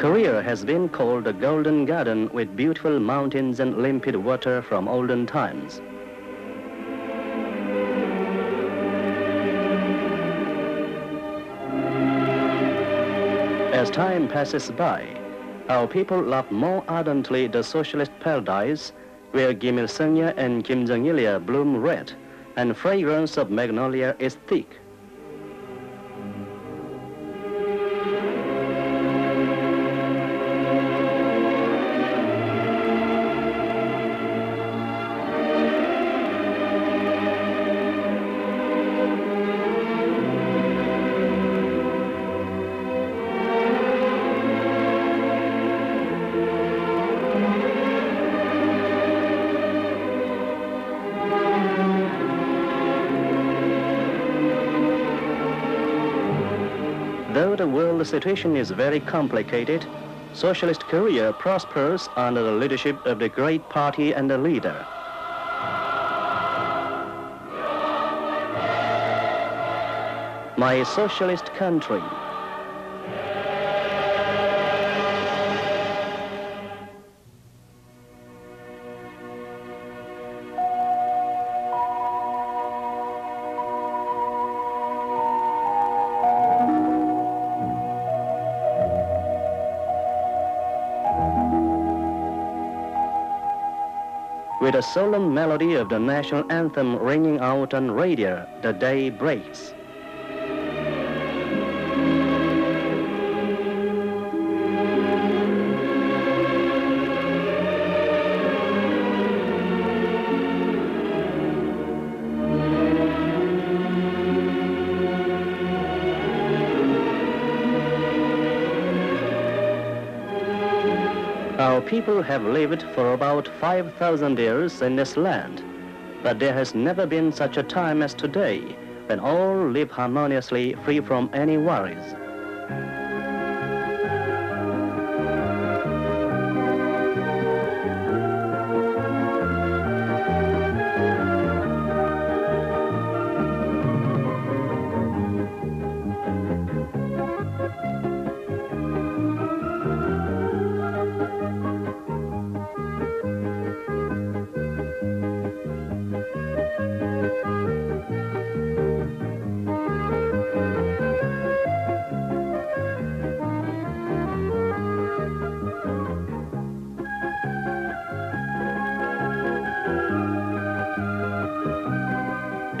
Korea has been called a golden garden with beautiful mountains and limpid water from olden times. As time passes by, our people love more ardently the socialist paradise where Kim Il-sungya and Kim Jong-ilia bloom red and fragrance of magnolia is thick. Though the world situation is very complicated, Socialist Korea prospers under the leadership of the great party and the leader. My socialist country. With a solemn melody of the national anthem ringing out on radio, the day breaks. Our people have lived for about 5,000 years in this land, but there has never been such a time as today when all live harmoniously, free from any worries.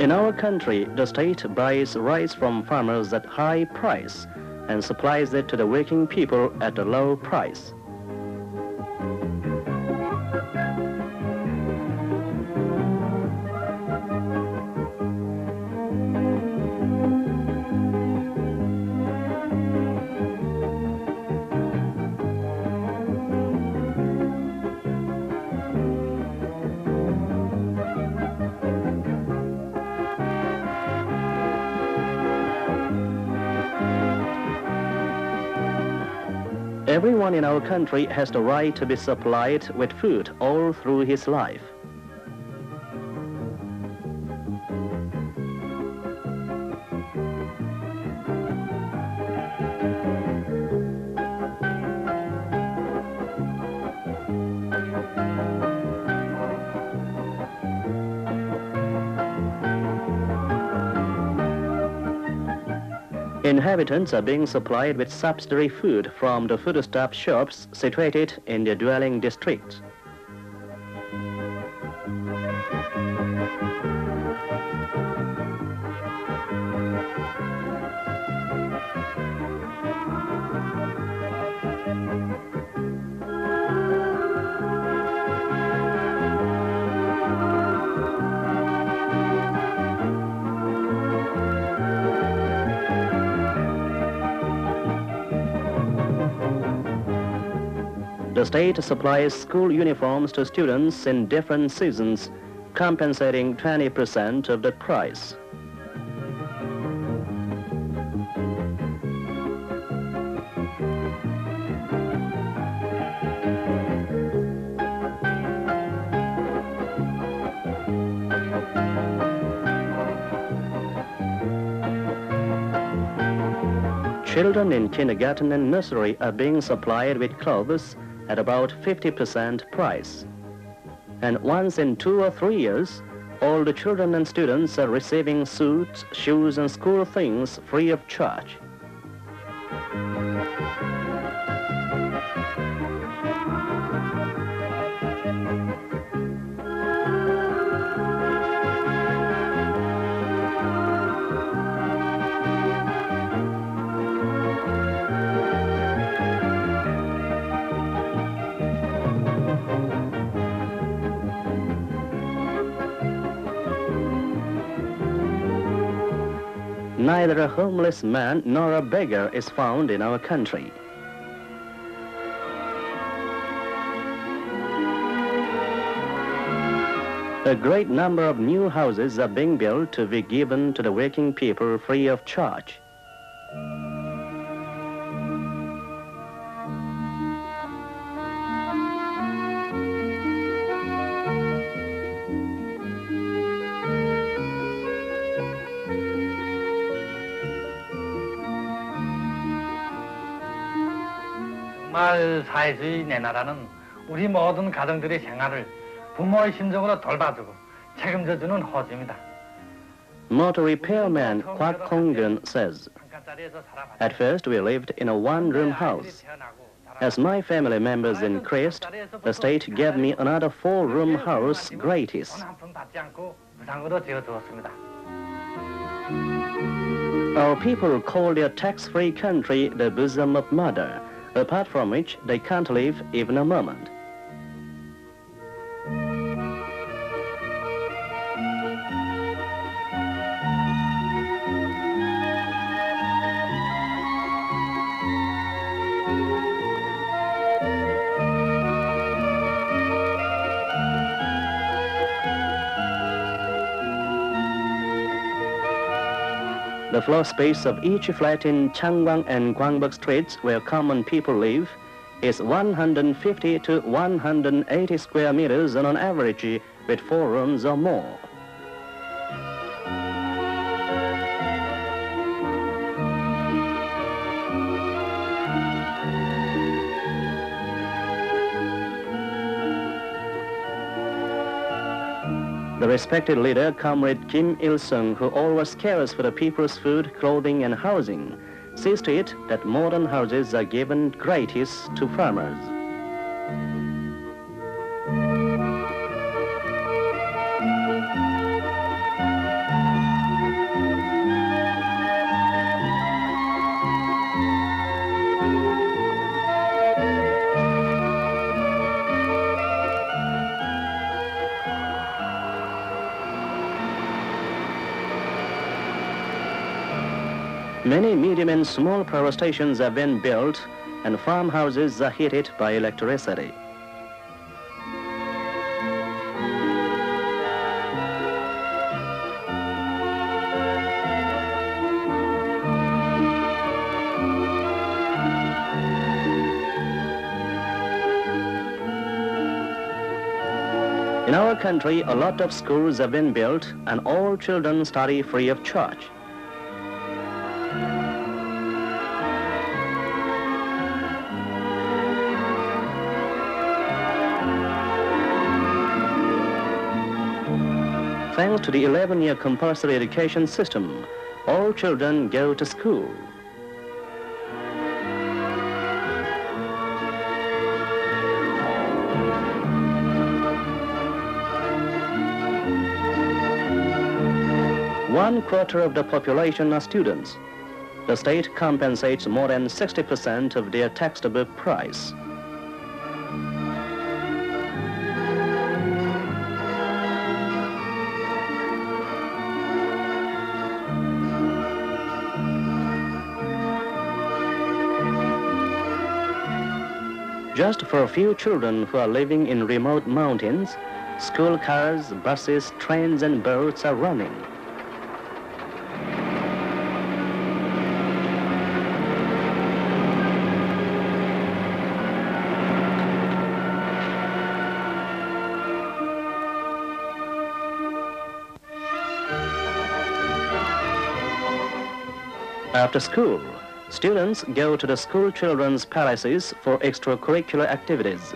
In our country, the state buys rice from farmers at high price and supplies it to the working people at a low price. Everyone in our country has the right to be supplied with food all through his life. Inhabitants are being supplied with subsidiary food from the foodstuff shops situated in their dwelling districts. The state supplies school uniforms to students in different seasons, compensating 20% of the price. Children in kindergarten and nursery are being supplied with clothes at about 50% price. And once in 2 or 3 years, all the children and students are receiving suits, shoes and school things free of charge. Neither a homeless man nor a beggar is found in our country. A great number of new houses are being built to be given to the working people free of charge. 정말 사회주의 내 나라는 우리 모든 가정들의 생활을 부모의 심정으로 돌봐주고 책임져주는 호주입니다. Motor repairman Kwak Konggun says, "At first we lived in a one-room house. As my family members increased, the state gave me another 4-room house gratis. Our people call their tax-free country the bosom of mother, apart from which they can't live even a moment." The floor space of each flat in Changwang and Gwangbok streets, where common people live, is 150 to 180 square meters on an average, with 4 rooms or more. The respected leader, Comrade Kim Il-sung, who always cares for the people's food, clothing and housing, sees to it that modern houses are given gratis to farmers. Many medium and small power stations have been built and farmhouses are heated by electricity. In our country, a lot of schools have been built and all children study free of charge. Thanks to the 11-year compulsory education system, all children go to school. One quarter of the population are students. The state compensates more than 60% of their textbook price. Just for a few children who are living in remote mountains, school cars, buses, trains and boats are running. After school, Students go to the school children's palaces for extracurricular activities.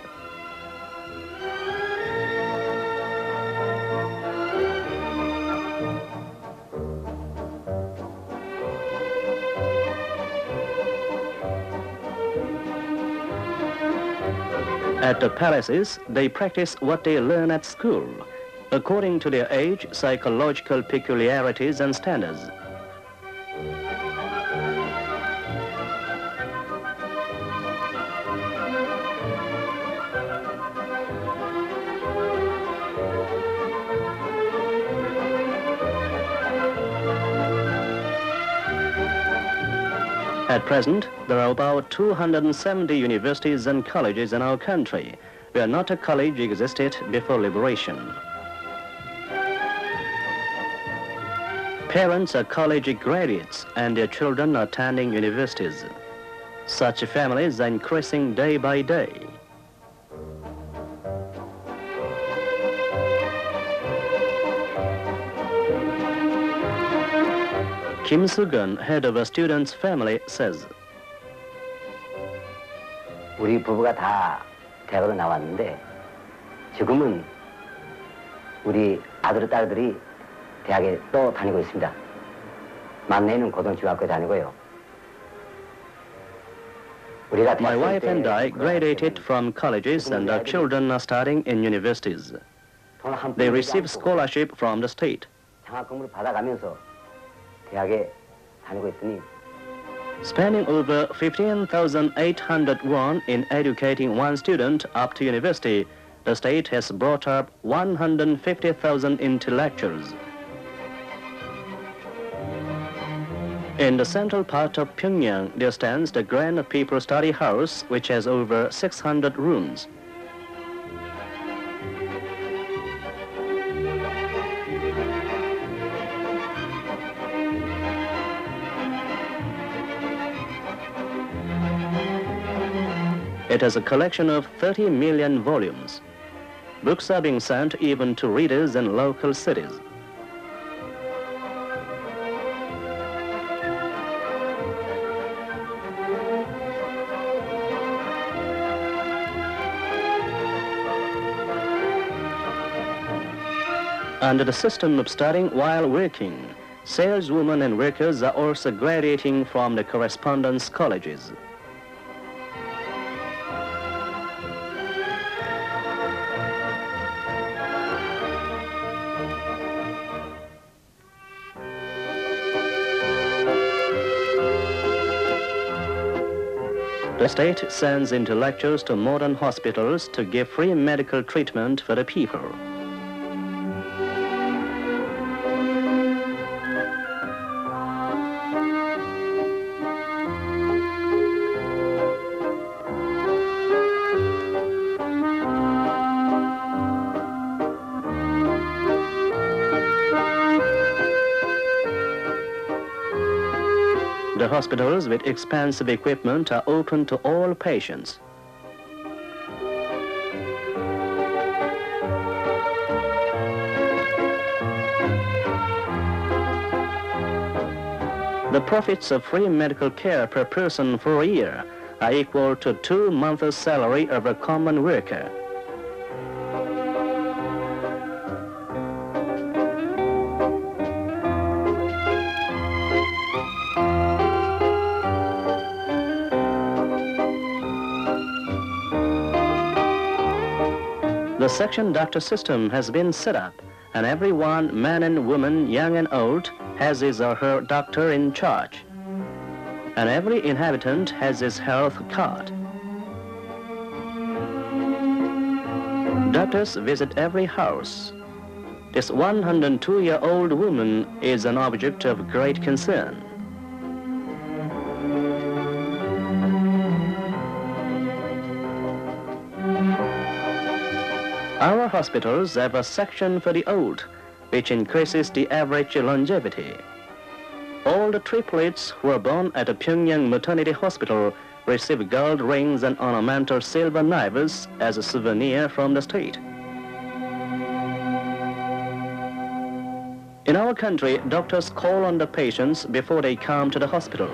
At the palaces, they practice what they learn at school, according to their age, psychological peculiarities and standards. At present, there are about 270 universities and colleges in our country, where not a college existed before liberation. Parents are college graduates and their children are attending universities. Such families are increasing day by day. Kim Soo-gun, head of a student's family, says, 우리 부부가 다 대학을 나왔는데 지금은 우리 아들, 딸들이 대학에 또 다니고 있습니다. 막내는 고등중학교 다니고요. My wife and I graduated from colleges and our children are studying in universities. They receive scholarship from the state. 장학금을 받아가면서 대학에 다니고 있더니 Spending over 15,800 won in educating one student up to university, the state has brought up 150,000 intellectuals. In the central part of Pyongyang, there stands the Grand People Study House, which has over 600 rooms. It has a collection of 30 million volumes. Books are being sent even to readers in local cities. Under the system of studying while working, saleswomen and workers are also graduating from the correspondence colleges. The state sends intellectuals to modern hospitals to give free medical treatment for the people. The hospitals with expensive equipment are open to all patients. The profits of free medical care per person for a year are equal to 2 months' salary of a common worker. The section doctor system has been set up, and everyone, man and woman, young and old, has his or her doctor in charge. And every inhabitant has his health card. Doctors visit every house. This 102-year-old woman is an object of great concern. Our hospitals have a section for the old, which increases the average longevity. All the triplets who are born at the Pyongyang Maternity Hospital receive gold rings and ornamental silver knives as a souvenir from the state. In our country, doctors call on the patients before they come to the hospital.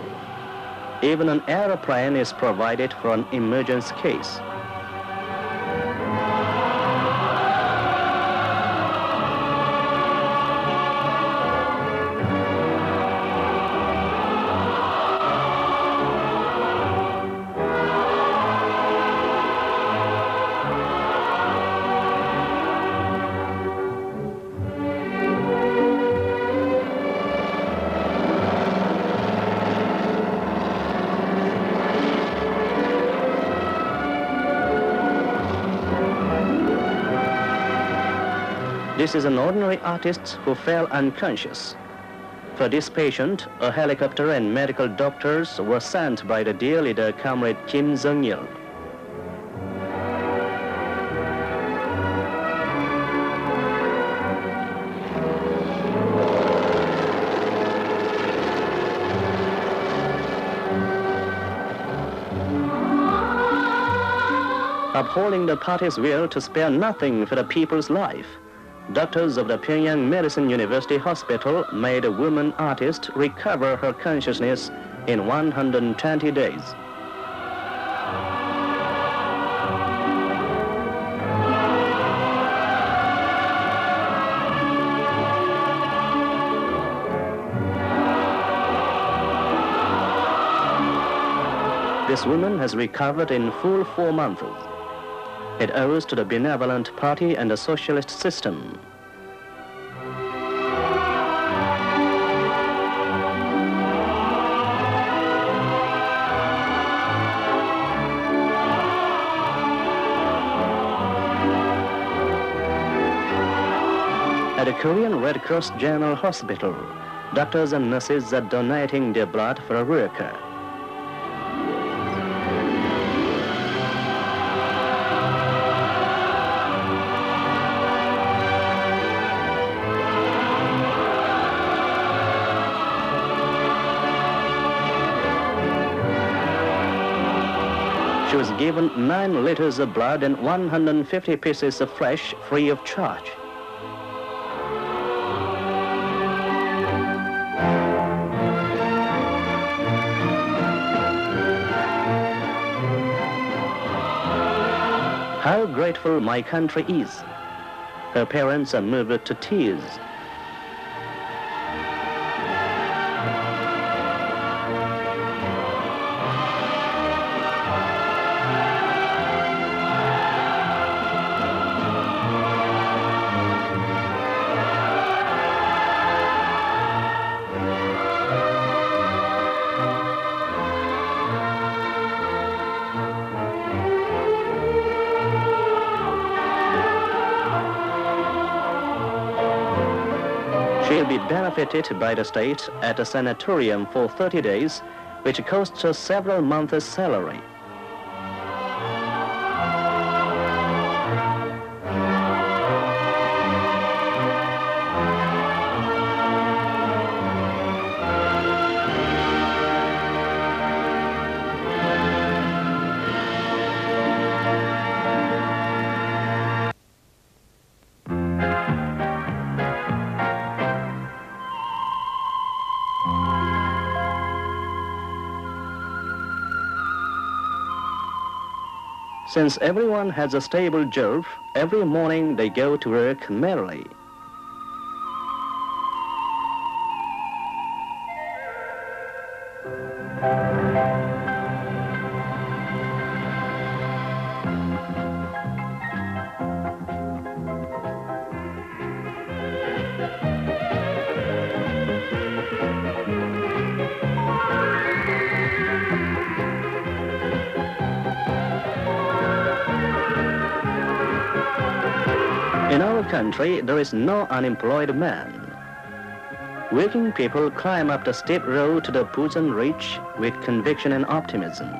Even an aeroplane is provided for an emergency case. This is an ordinary artist who fell unconscious. For this patient, a helicopter and medical doctors were sent by the dear leader, Comrade Kim Jong-il. Upholding the party's will to spare nothing for the people's life, doctors of the Pyongyang Medicine University Hospital made a woman artist recover her consciousness in 120 days. This woman has recovered in full 4 months. It owes to the benevolent party and the socialist system. At the Korean Red Cross General Hospital, doctors and nurses are donating their blood for a worker. She was given 9 liters of blood and 150 pieces of flesh free of charge. How grateful my country is. Her parents are moved to tears. She'll be benefited by the state at a sanatorium for 30 days, which costs her several months' salary. Since everyone has a stable job, every morning they go to work merrily. In our country, there is no unemployed man. Working people climb up the steep road to the Pusan Ridge with conviction and optimism.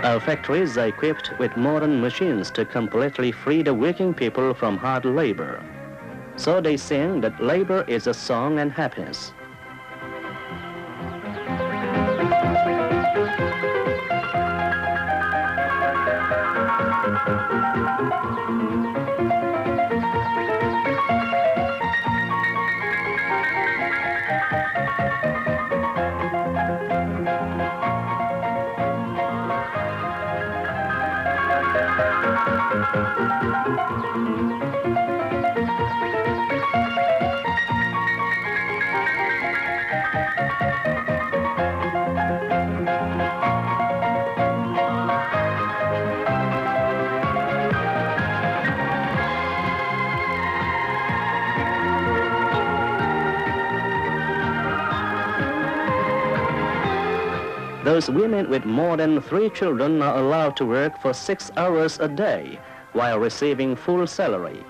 Our factories are equipped with modern machines to completely free the working people from hard labor. So they sing that labor is a song and happiness. Those women with more than 3 children are allowed to work for 6 hours a day while receiving full salary.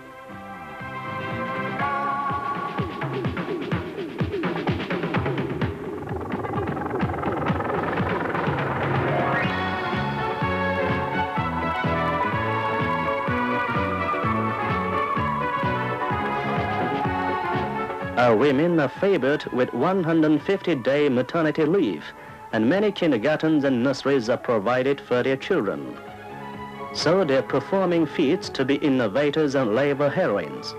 Our women are favored with 150-day maternity leave, and many kindergartens and nurseries are provided for their children. So they're performing feats to be innovators and labor heroines.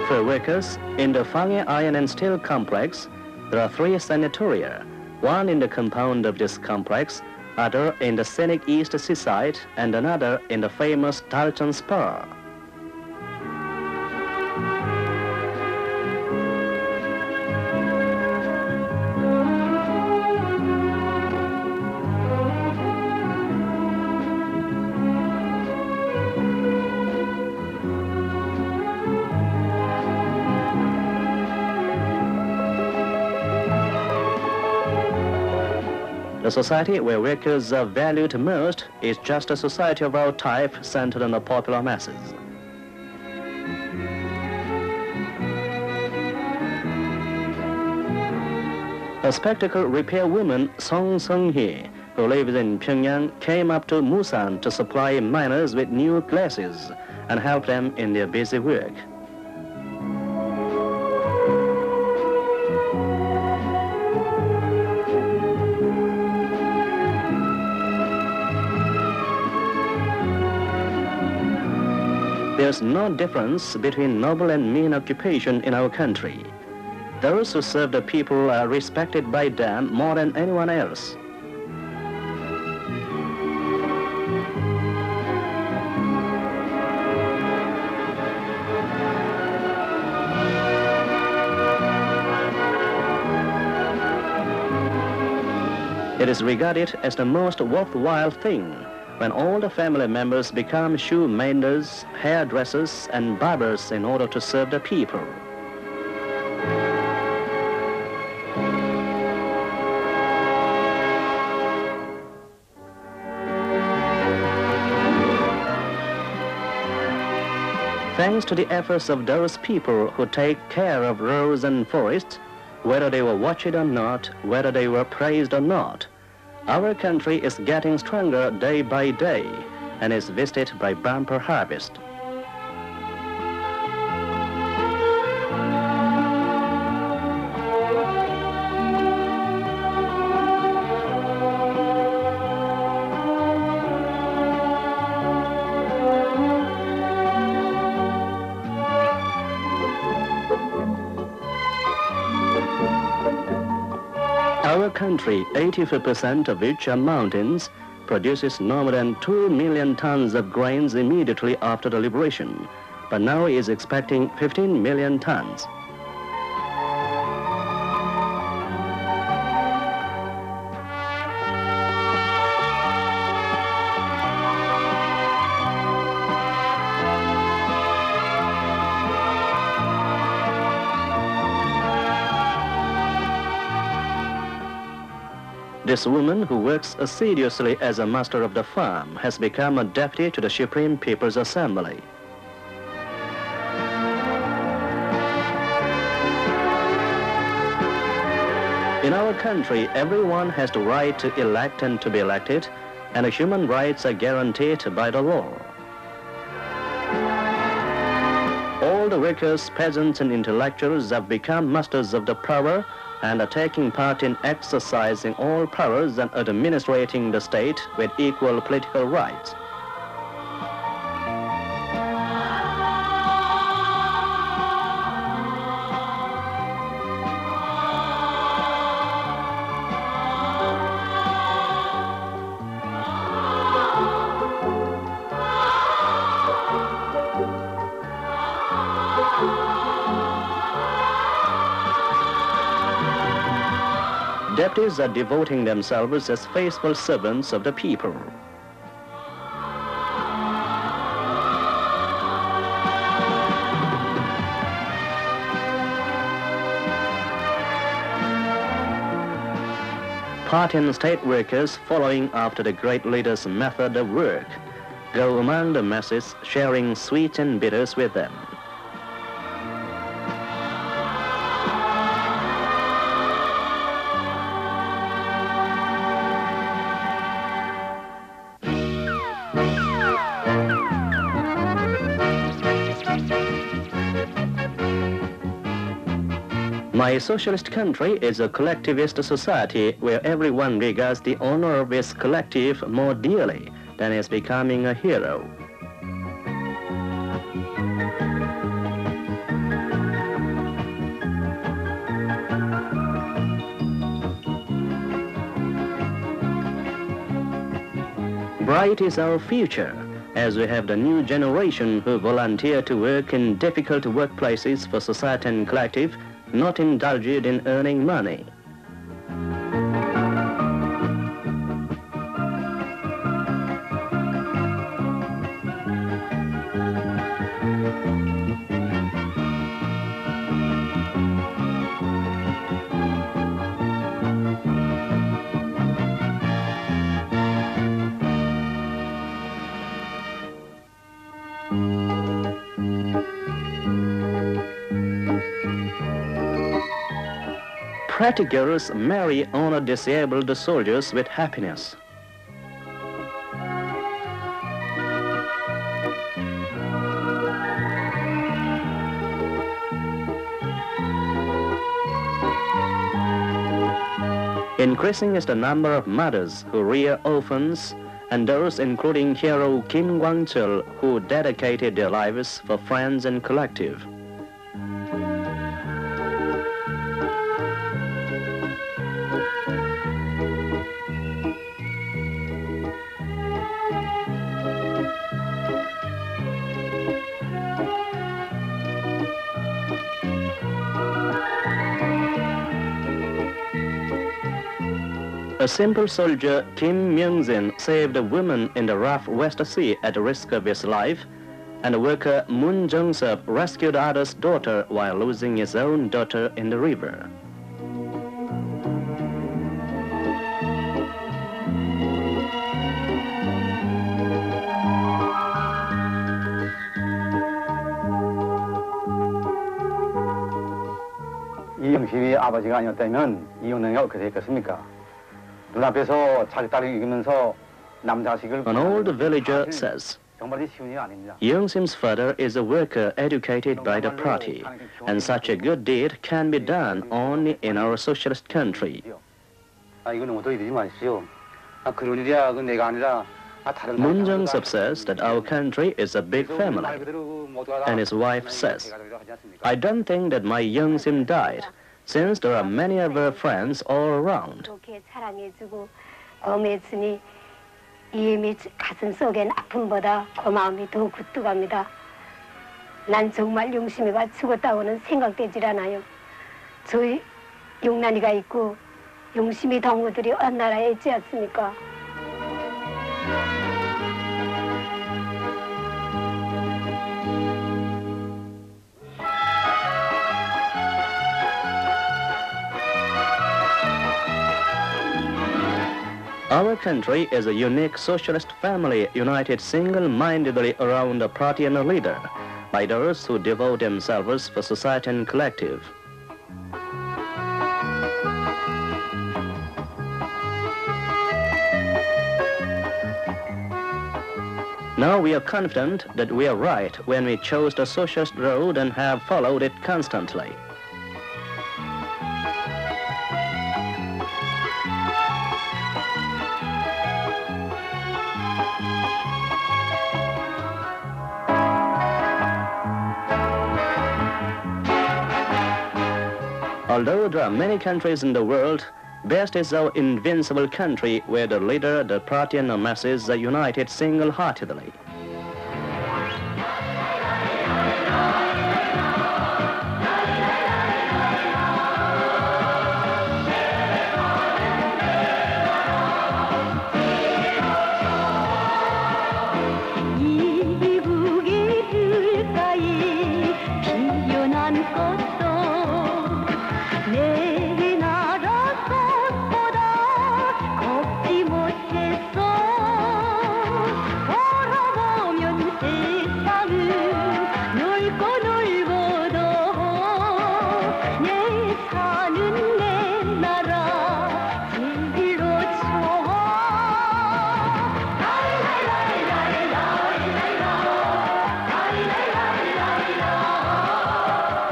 For workers, in the Fange Iron and Steel Complex, there are 3 sanatoria, one in the compound of this complex, other in the scenic East Seaside, and another in the famous Dalton Spa. The society where workers are valued most is just a society of our type centered on the popular masses. A spectacle repair woman, Song Sung-hee, who lives in Pyongyang, came up to Musan to supply miners with new glasses and help them in their busy work. There's no difference between noble and mean occupation in our country. Those who serve the people are respected by them more than anyone else. It is regarded as the most worthwhile thing when all the family members become shoe menders, hairdressers, and barbers in order to serve the people. Thanks to the efforts of those people who take care of roads and forests, whether they were watched or not, whether they were praised or not, our country is getting stronger day by day and is visited by bumper harvest. Our country, 84% of which are mountains, produces no more than 2 million tons of grains immediately after the liberation, but now is expecting 15 million tons. This woman, who works assiduously as a master of the farm, has become a deputy to the Supreme People's Assembly. In our country, everyone has the right to elect and to be elected, and human rights are guaranteed by the law. All the workers, peasants, and intellectuals have become masters of the power and are taking part in exercising all powers and administrating the state with equal political rights. Deputies are devoting themselves as faithful servants of the people. Party and state workers, following after the great leader's method of work, go among the masses, sharing sweets and bitters with them. My socialist country is a collectivist society where everyone regards the honor of his collective more dearly than his becoming a hero. Bright is our future, as we have the new generation who volunteer to work in difficult workplaces for society and collective, not indulged in earning money. Pretty girls marry honor disabled soldiers with happiness. Increasing is the number of mothers who rear orphans, and those including hero Kim Kwang-chul, who dedicated their lives for friends and collective. A simple soldier, Kim Myung-jin, saved a woman in the rough West Sea at the risk of his life, and the worker Moon Jung-sup rescued others' daughter while losing his own daughter in the river. 이영심이 아버지가 아니었다면 이혼행위가 어떻게 됐겠습니까? 눈앞에서 자기 딸이 이기면서 남자식을 An old villager says, 정말 쉬운 일이 아닙니다. Young-sim's father is a worker educated by the party, and such a good deed can be done only in our socialist country. 이거는 어떻게 되지 마십시오. 그런 일이야, 그 내가 아니라 다른 Moon Jung-sup says that our country is a big family, and his wife says, I don't think that my Young-sim died, since there are many of her friends all around. 그렇게 사랑해주고 고마웠으니 이미 가슴 속엔 아픔보다 고마움이 더 굿뚝합니다. 난 정말 용심이가 죽었다고는 생각되질 않아요. 저희 용란이가 있고 용심이 동무들이 어느 나라에 있지 않습니까? country is a unique socialist family united single-mindedly around a party and a leader, leaders who devote themselves for society and collective. Now we are confident that we are right when we chose the socialist road and have followed it constantly. Although there are many countries in the world, best is our invincible country where the leader, the party and the masses are united single-heartedly.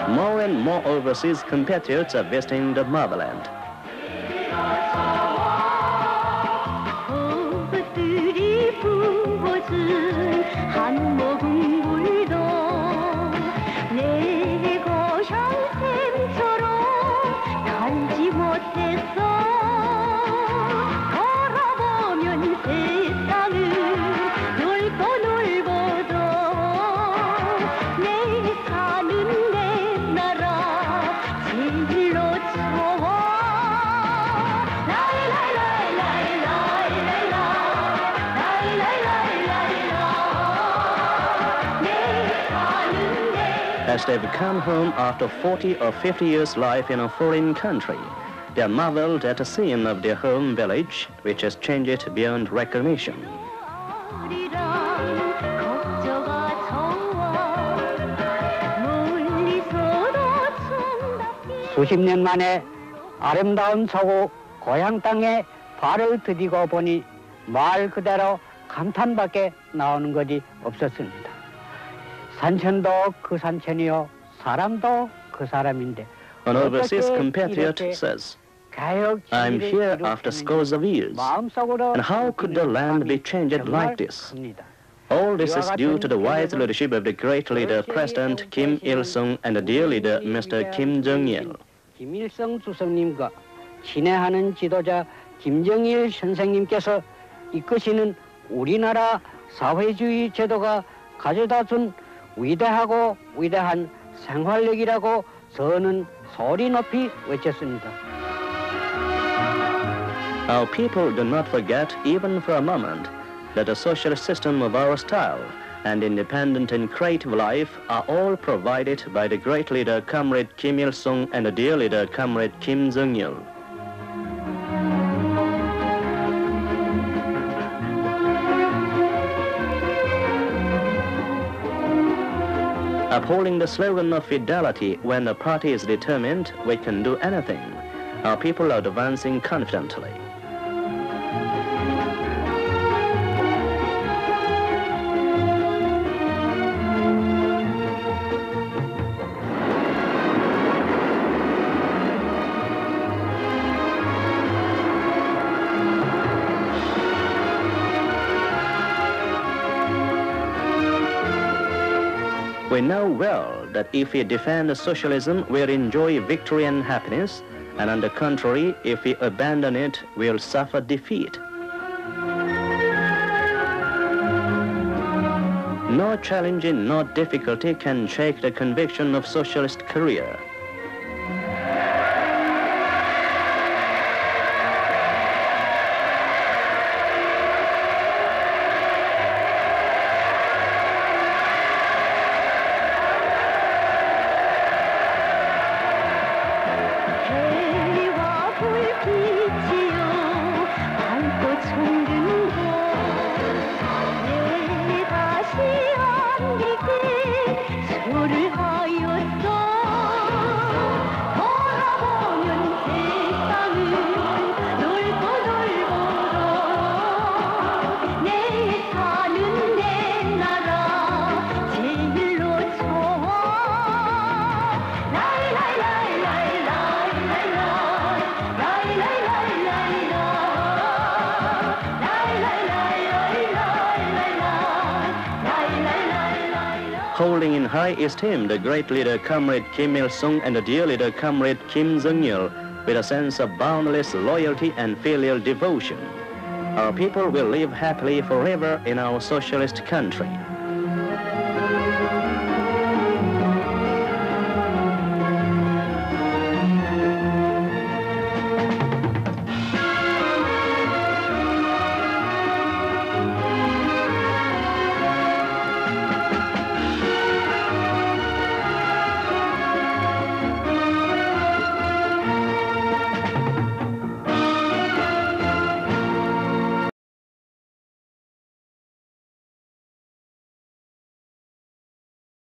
More and more overseas compatriots are visiting the motherland. As they've come home after 40 or 50 years' life in a foreign country, they are marveled at the scene of their home village, which has changed beyond recognition. 수십 년 만에 아름다운 서구 고향 땅에 발을 디디고 보니 말 그대로 감탄밖에 나오는 것이 없었습니다. 산천도 그 산천이요, 사람도 그 사람인데. An overseas compatriot says, I'm here after scores of years, and how could the land be changed like this? All this is due to the wise leadership of the great leader, President Kim Il-sung, and the dear leader, Mr. Kim Jong-il. 김일성 주석님과 친애하는 지도자 김정일 선생님께서 이끄시는 우리나라 사회주의 제도가 가져다준 위대하고 위대한 생활력이라고 저는 소리 높이 외쳤습니다. Our people do not forget even for a moment that the socialist system of our style and independent and creative life are all provided by the great leader Comrade Kim Il-sung and the dear leader Comrade Kim Jong-il. Upholding the slogan of fidelity, when the party is determined, we can do anything. Our people are advancing confidently. We know well that if we defend socialism, we'll enjoy victory and happiness, and on the contrary, if we abandon it, we'll suffer defeat. No challenge and no difficulty can shake the conviction of socialist career. 해와 불빛이요 밝고 high esteem the great leader Comrade Kim Il-sung and the dear leader Comrade Kim Jong-il with a sense of boundless loyalty and filial devotion. Our people will live happily forever in our socialist country.